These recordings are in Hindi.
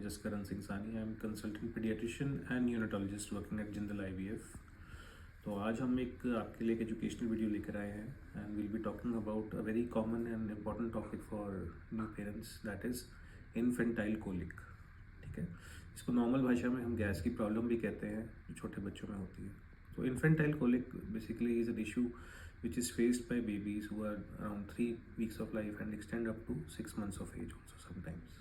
Jaskaran Singh Sani. I am consultant pediatrician and neonatologist working at Jindal IVF. तो आज हम एक आपके लिए एक एजुकेशनल वीडियो लेकर आए हैं and will be talking about a very common and important topic for new parents, that is infantile colic. ठीक है, इसको नॉर्मल भाषा में हम गैस की प्रॉब्लम भी कहते हैं जो छोटे बच्चों में होती है. तो infantile colic basically is an issue which is faced by babies who are around 3 weeks of life and extend up to 6 months of age also sometimes.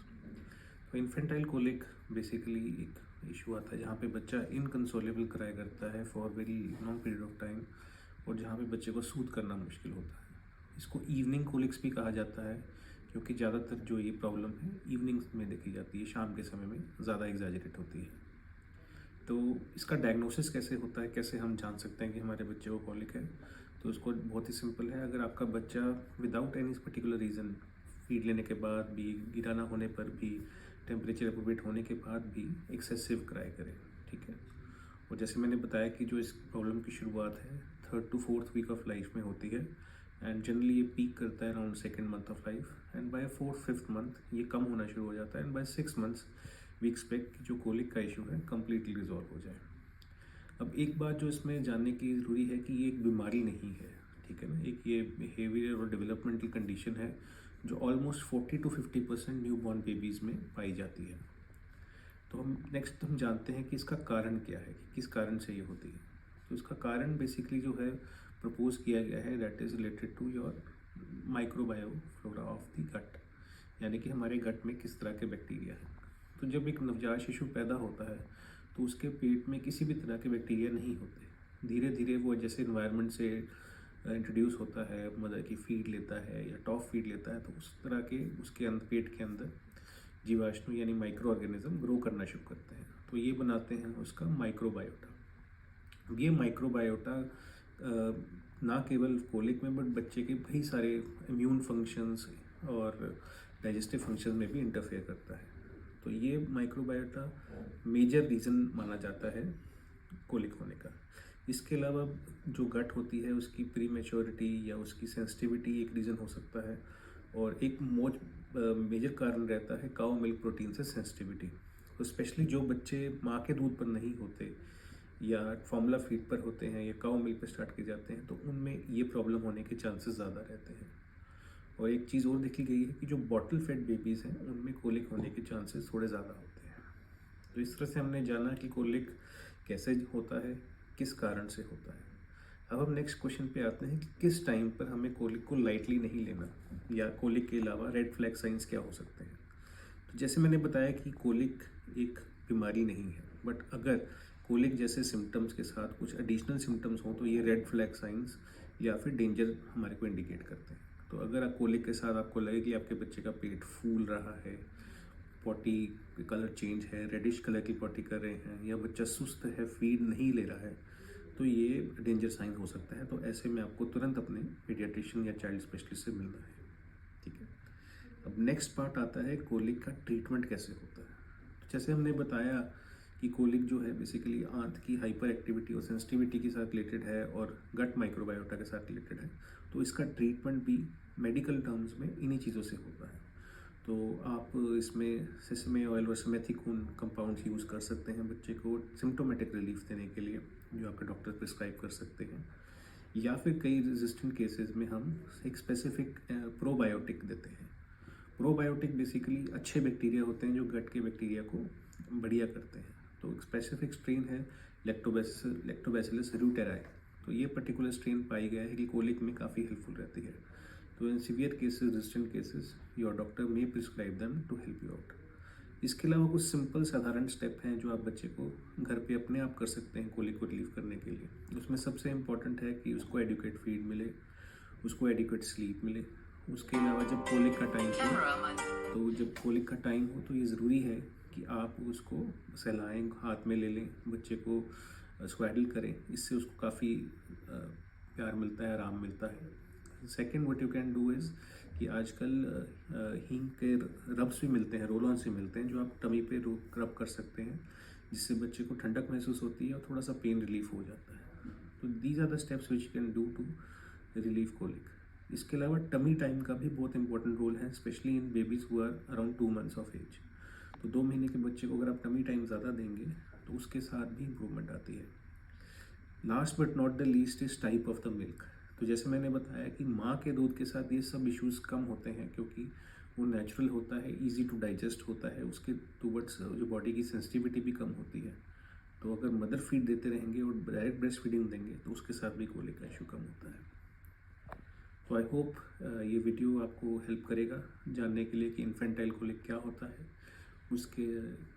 तो इन्फेंटाइल कोलिक बेसिकली एक इशू आता है जहाँ पे बच्चा इनकंसोलेबल क्राई करता है for very long period of time और जहाँ पे बच्चे को सूद करना मुश्किल होता है. इसको इवनिंग कोलिक्स भी कहा जाता है क्योंकि ज़्यादातर जो ये प्रॉब्लम है इवनिंग्स में देखी जाती है, शाम के समय में ज़्यादा एग्जैजरेट होती है. तो इसका डायग्नोसिस कैसे होता है, कैसे हम जान सकते हैं कि हमारे बच्चे को कॉलिक है? तो उसको बहुत ही सिंपल है. अगर आपका बच्चा without any particular reason feed लेने के बाद भी, गिरा ना होने पर भी, टेम्परेचर एप्रोप्रिएट होने के बाद भी एक्सेसिव क्राई करे, ठीक है. और जैसे मैंने बताया कि जो इस प्रॉब्लम की शुरुआत है 3rd to 4th week of life में होती है एंड जनरली ये पीक करता है around 2nd month of life and by 4th-5th month ये कम होना शुरू हो जाता है and by 6 months we expect कि जो कोलिक का इशू है कम्प्लीटली रिजॉल्व हो जाए. अब एक बात जो इसमें जानने की ज़रूरी है कि ये एक बीमारी नहीं है, ठीक है ना. एक ये बिहेवियर और डेवलपमेंटल कंडीशन है जो almost 40 to 50% new born babies में पाई जाती है. तो हम जानते हैं कि इसका कारण क्या है, कि किस कारण से ये होती है. तो इसका कारण बेसिकली जो है प्रपोज किया गया है that is related to your microbioflora of the gut, यानी कि हमारे गट में किस तरह के बैक्टीरिया हैं. तो जब एक नवजात शिशु पैदा होता है तो उसके पेट में किसी भी तरह के बैक्टीरिया नहीं होते. धीरे धीरे वो जैसे इन्वायरमेंट से इंट्रोड्यूस होता है, मदर की फीड लेता है या टॉप फीड लेता है, तो उस तरह के उसके अंदर पेट के अंदर जीवाणु यानी माइक्रो ऑर्गेनिज्म ग्रो करना शुरू करते हैं. तो ये बनाते हैं उसका माइक्रोबायोटा. अब ये माइक्रोबायोटा ना केवल कोलिक में बट बच्चे के कई सारे इम्यून फंक्शंस और डाइजेस्टिव फंक्शन में भी इंटरफेयर करता है. तो ये माइक्रोबायोटा मेजर रीज़न माना जाता है कोलिक होने का. इसके अलावा जो गट होती है उसकी प्री मैच्योरिटी या उसकी सेंसिटिविटी एक रीज़न हो सकता है और एक मेजर कारण रहता है काउ मिल्क प्रोटीन से सेंसिटिविटी. तो स्पेशली जो बच्चे माँ के दूध पर नहीं होते या फॉर्मूला फीड पर होते हैं या काउ मिल्क पर स्टार्ट किए जाते हैं तो उनमें ये प्रॉब्लम होने के चांसेस ज़्यादा रहते हैं. और एक चीज़ और देखी गई है कि जो बॉटल फेड बेबीज़ हैं उनमें कोलिक होने के चांसेस थोड़े ज़्यादा होते हैं. तो इस तरह से हमने जाना कि कोलिक कैसे होता है, किस कारण से होता है. अब हम नेक्स्ट क्वेश्चन पे आते हैं कि किस टाइम पर हमें कोलिक को लाइटली नहीं लेना या कोलिक के अलावा रेड फ्लैग साइंस क्या हो सकते हैं. तो जैसे मैंने बताया कि कोलिक एक बीमारी नहीं है बट अगर कोलिक जैसे सिम्टम्स के साथ कुछ एडिशनल सिम्टम्स हों तो ये रेड फ्लैग साइंस या फिर डेंजर हमारे को इंडिकेट करते हैं. तो अगर आप कोलिक के साथ आपको लगे कि आपके बच्चे का पेट फूल रहा है, पॉटी कलर चेंज है, रेडिश कलर की पॉटी कर रहे हैं या बच्चा सुस्त है, फीड नहीं ले रहा है, तो ये डेंजर साइन हो सकता है. तो ऐसे में आपको तुरंत अपने पीडियाट्रिशियन या चाइल्ड स्पेशलिस्ट से मिलना है, ठीक है. अब नेक्स्ट पार्ट आता है कोलिक का ट्रीटमेंट कैसे होता है. तो जैसे हमने बताया कि कोलिक जो है बेसिकली आंत की हाइपर एक्टिविटी और सेंसिटिविटी के साथ रिलेटेड है और गट माइक्रोबायोटा के साथ रिलेटेड है. तो इसका ट्रीटमेंट भी मेडिकल टर्म्स में इन्हीं चीज़ों से होता है. तो आप इसमें सेसमे ऑयल और सेमेथिकून कंपाउंड्स यूज़ कर सकते हैं बच्चे को सिम्टोमेटिक रिलीफ देने के लिए, जो आपके डॉक्टर प्रिस्क्राइब कर सकते हैं. या फिर कई रेजिस्टेंट केसेस में हम एक स्पेसिफिक प्रोबायोटिक देते हैं. प्रोबायोटिक बेसिकली अच्छे बैक्टीरिया होते हैं जो गट के बैक्टीरिया को बढ़िया करते हैं. तो एक स्पेसिफिक स्ट्रेन है लैक्टोबैसिलस र्यूटेराई. तो ये पर्टिकुलर स्ट्रेन पाई गया है कि कोलिक में काफ़ी हेल्पफुल रहती है. तो in severe cases, resistant cases, your doctor may prescribe them to help you out. इसके अलावा कुछ सिंपल साधारण स्टेप हैं जो आप बच्चे को घर पे अपने आप कर सकते हैं कोलिक को रिलीव करने के लिए. उसमें सबसे इम्पॉर्टेंट है कि उसको एडिक्वेट फीड मिले, उसको एडिक्वेट स्लीप मिले. उसके अलावा जब कोलिक का टाइम हो तो ये ज़रूरी है कि आप उसको सहलाएँ, हाथ में ले लें, बच्चे को स्वेडल करें. इससे उसको काफ़ी प्यार मिलता है, आराम मिलता है. Second what you can do is कि आजकल हींग के रब्स भी मिलते हैं, रोल ऑन से मिलते हैं, जो आप टमी पे रब कर सकते हैं जिससे बच्चे को ठंडक महसूस होती है और थोड़ा सा पेन रिलीफ हो जाता है. तो these are the steps which you can do to relieve colic. इसके अलावा टमी टाइम का भी बहुत इंपॉर्टेंट रोल है, specially in babies who are around 2 months of age. तो 2 महीने के बच्चे को अगर आप टमी टाइम ज़्यादा देंगे तो उसके साथ भी इम्प्रूवमेंट आती है। Last but not the least is type of the milk. तो जैसे मैंने बताया कि माँ के दूध के साथ ये सब इश्यूज़ कम होते हैं, क्योंकि वो नेचुरल होता है, इजी टू डाइजेस्ट होता है, उसके टूवर्ड्स जो बॉडी की सेंसिटिविटी भी कम होती है। तो अगर मदर फीड देते रहेंगे और डायरेक्ट ब्रेस्ट फीडिंग देंगे तो उसके साथ भी कोलिक का इशू कम होता है। तो आई होप ये वीडियो आपको हेल्प करेगा जानने के लिए कि इन्फेंटाइल कोलिक क्या होता है, उसके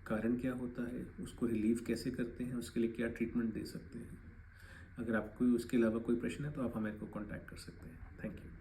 कारण क्या होता है, उसको रिलीव कैसे करते हैं, उसके लिए क्या ट्रीटमेंट दे सकते हैं। अगर आपको उसके अलावा कोई प्रश्न है तो आप हमें को कॉन्टैक्ट कर सकते हैं। Thank you.